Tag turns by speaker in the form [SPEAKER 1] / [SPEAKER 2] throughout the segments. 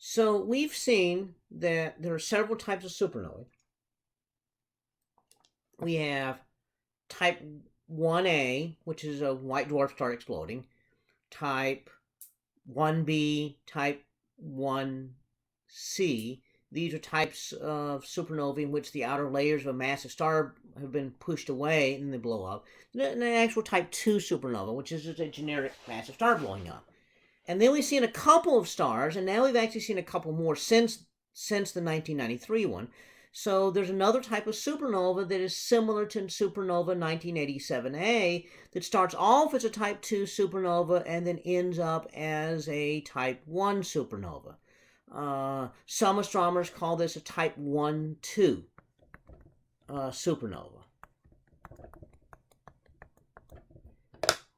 [SPEAKER 1] So we've seen that there are several types of supernovae. We have type 1A, which is a white dwarf star exploding, type 1B, type 1C. These are types of supernovae in which the outer layers of a massive star have been pushed away and they blow up. And the actual type 2 supernova, which is just a generic massive star blowing up. And then we've seen a couple of stars, and now we've actually seen a couple more since the 1993 one. So there's another type of supernova that is similar to supernova 1987A that starts off as a type 2 supernova and then ends up as a type 1 supernova. Some astronomers call this a type 1-2 supernova.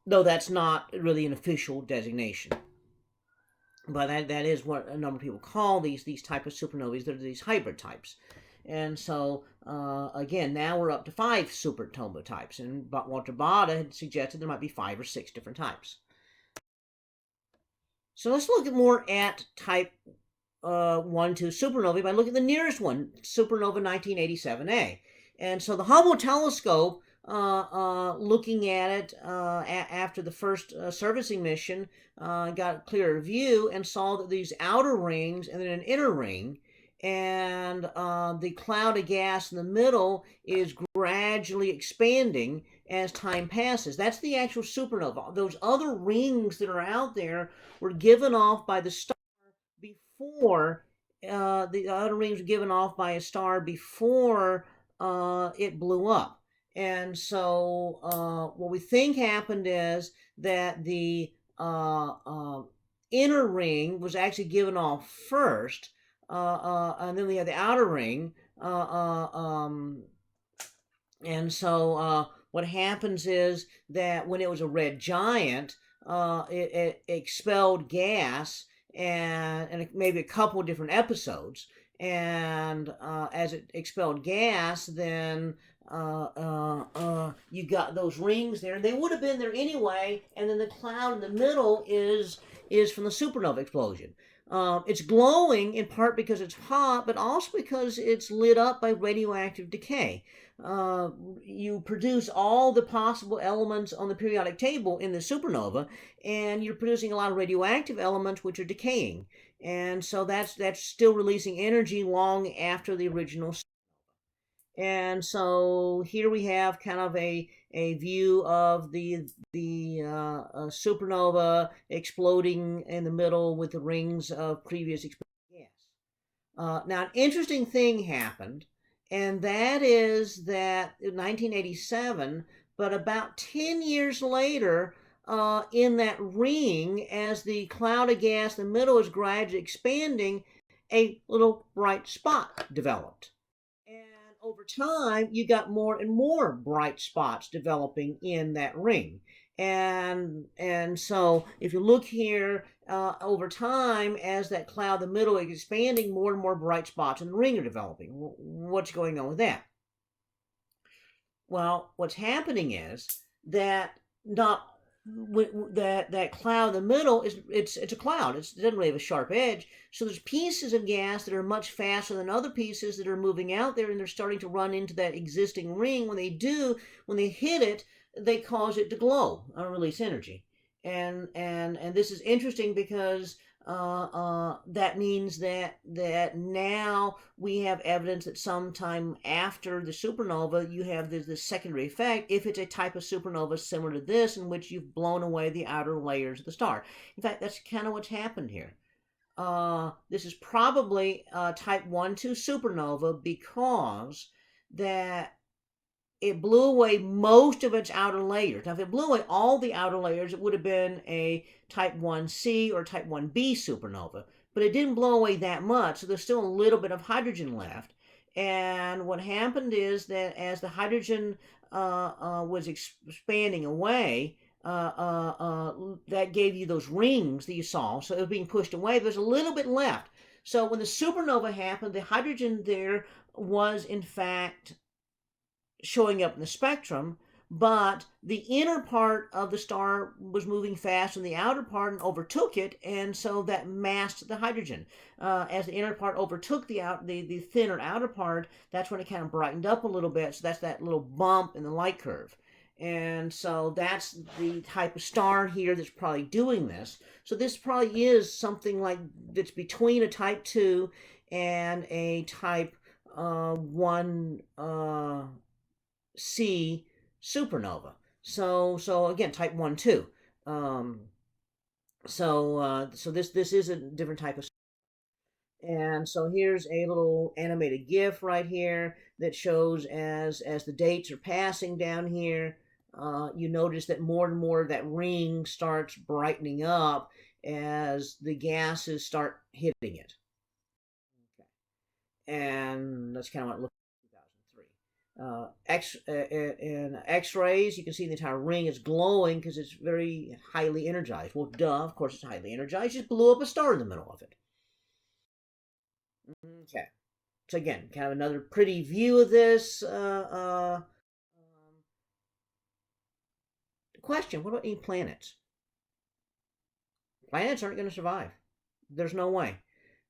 [SPEAKER 1] Though that's not really an official designation. But that is what a number of people call these type of supernovae. They're these hybrid types. And so, again, now we're up to 5 supernova types. And Walter Baade had suggested there might be 5 or 6 different types. So let's look more at type 1-2 supernovae by looking at the nearest one, supernova 1987A. And so the Hubble telescope, looking at it after the first servicing mission, got a clearer view and saw that these outer rings and then an inner ring, and the cloud of gas in the middle is gradually expanding as time passes. That's the actual supernova. Those other rings that are out there were given off by the star before the other rings were given off by a star before it blew up. And so what we think happened is that the inner ring was actually given off first, and then we had the outer ring. And so what happens is that when it was a red giant, it expelled gas and maybe a couple different episodes. And as it expelled gas, then you got those rings there. They would have been there anyway. And then the cloud in the middle is from the supernova explosion. It's glowing in part because it's hot, but also because it's lit up by radioactive decay. You produce all the possible elements on the periodic table in the supernova, and you're producing a lot of radioactive elements which are decaying. And so that's still releasing energy long after the original. And so here we have kind of a view of the supernova exploding in the middle with the rings of previous exploding gas. Now, an interesting thing happened, and that is that in 1987, but about 10 years later, in that ring, as the cloud of gas in the middle is gradually expanding, a little bright spot developed. And over time, you got more and more bright spots developing in that ring. And so if you look here, over time, as that cloud in the middle is expanding, more and more bright spots in the ring are developing. What's going on with that? Well, what's happening is that that cloud in the middle it's a cloud. It doesn't really have a sharp edge. So there's pieces of gas that are much faster than other pieces that are moving out there, and they're starting to run into that existing ring. When they hit it, they cause it to glow or release energy. And this is interesting because that means that now we have evidence that sometime after the supernova, you have this secondary effect if it's a type of supernova similar to this, in which you've blown away the outer layers of the star. In fact, that's kind of what's happened here. This is probably type 1-2 supernova because that it blew away most of its outer layers. Now, if it blew away all the outer layers, it would have been a type 1C or type 1B supernova. But it didn't blow away that much, so there's still a little bit of hydrogen left. And what happened is that as the hydrogen was expanding away, that gave you those rings that you saw. So it was being pushed away. There's a little bit left. So when the supernova happened, the hydrogen there was, in fact, showing up in the spectrum, but the inner part of the star was moving fast and the outer part and overtook it, and so that masked the hydrogen. As the inner part overtook the thinner outer part, that's when it kind of brightened up a little bit. So that's that little bump in the light curve. And so that's the type of star here that's probably doing this. So this probably is something like that's between a type 2 and a type 1 C supernova. So again, type 1, 2. Um, so this is a different type of. And so here's a little animated GIF right here that shows as the dates are passing down here, you notice that more and more of that ring starts brightening up as the gases start hitting it. Okay. And that's kind of what it looked like in 2003. In X-rays, you can see the entire ring is glowing because it's very highly energized. Well, duh, of course it's highly energized. It just blew up a star in the middle of it. Okay. So again, kind of another pretty view of this. Question, what about any planets? Planets aren't going to survive. There's no way.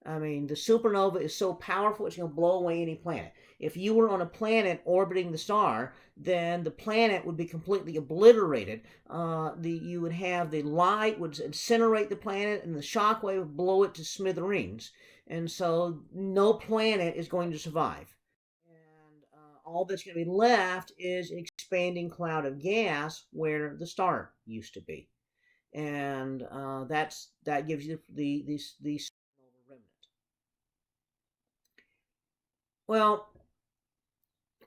[SPEAKER 1] I mean, the supernova is so powerful, it's going to blow away any planet. If you were on a planet orbiting the star, then the planet would be completely obliterated. You would have the light would incinerate the planet, and the shock wave would blow it to smithereens. And so no planet is going to survive. And all that's going to be left is an expanding cloud of gas where the star used to be. And that gives you the supernova remnant. Well,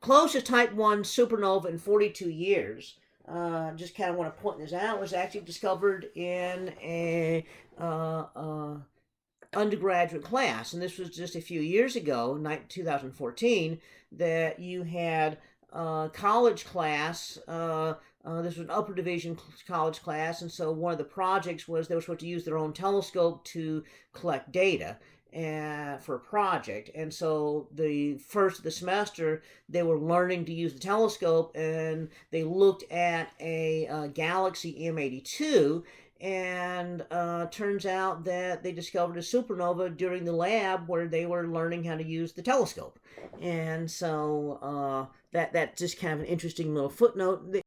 [SPEAKER 1] closest type 1 supernova in 42 years, just kind of want to point this out, was actually discovered in a undergraduate class. And this was just a few years ago, 2014, that you had a college class. This was an upper division college class, and so one of the projects was they were supposed to use their own telescope to collect data for a project. And so the first of the semester, they were learning to use the telescope, and they looked at a galaxy M82, and turns out that they discovered a supernova during the lab where they were learning how to use the telescope. And so that's just kind of an interesting little footnote.